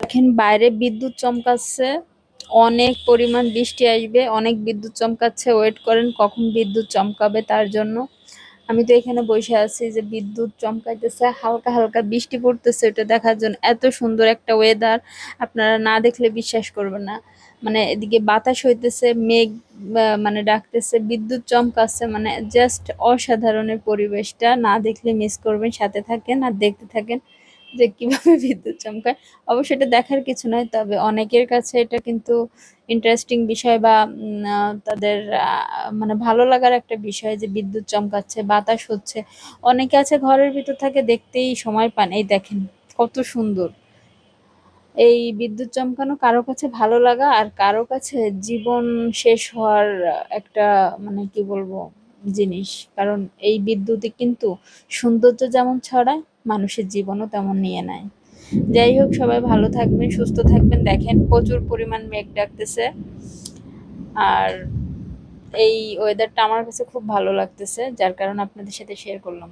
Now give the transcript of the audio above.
দেখেন বাইরে বিদ্যুৎ চমকাচ্ছে, অনেক পরিমাণ বৃষ্টি আসবে, অনেক বিদ্যুৎ চমকাচ্ছে। ওয়েট করেন কখন বিদ্যুৎ চমকাবে তার জন্য। আমি তো এখানে বসে আছি যে বিদ্যুৎ চমকাইতেছে, হালকা হালকা বৃষ্টি পড়তেছে, এটা দেখার জন্য। এত সুন্দর একটা ওয়েদার, আপনারা না দেখলে বিশ্বাস করবেন না। মানে এদিকে বাতাস হইতেছে, মেঘ মানে ডাকতেছে, বিদ্যুৎ চমকাচ্ছে, মানে জাস্ট অসাধারণের পরিবেশটা। না দেখলে মিস করবেন, সাথে থাকেন আর দেখতে থাকেন যে কিভাবে বিদ্যুৎ চমকায়। অবশ্য এটা দেখার কিছু নয়, তবে অনেকের কাছে এটা কিন্তু ইন্টারেস্টিং বিষয় বা তাদের মানে ভালো লাগার একটা বিষয় যে বিদ্যুৎ চমকাচ্ছে, বাতাস হচ্ছে। অনেকে আছে ঘরের ভিতর থাকে, দেখতেই সময় পান। এই দেখেন কত সুন্দর এই বিদ্যুৎ চমকানো, কারো কাছে ভালো লাগা আর কারো কাছে জীবন শেষ হওয়ার একটা মানে কি বলবো জিনিস। কারণ এই বিদ্যুৎই কিন্তু সৌন্দর্য যেমন ছড়ায়, মানুষের জীবনও তেমন নিয়ে নেয়। যাই হোক, সবাই ভালো থাকবেন, সুস্থ থাকবেন। দেখেন প্রচুর পরিমাণ মেঘ ডাকতেছে, আর এই ওয়েদারটা আমার কাছে খুব ভালো লাগতেছে, যার কারণে আপনাদের সাথে শেয়ার করলাম।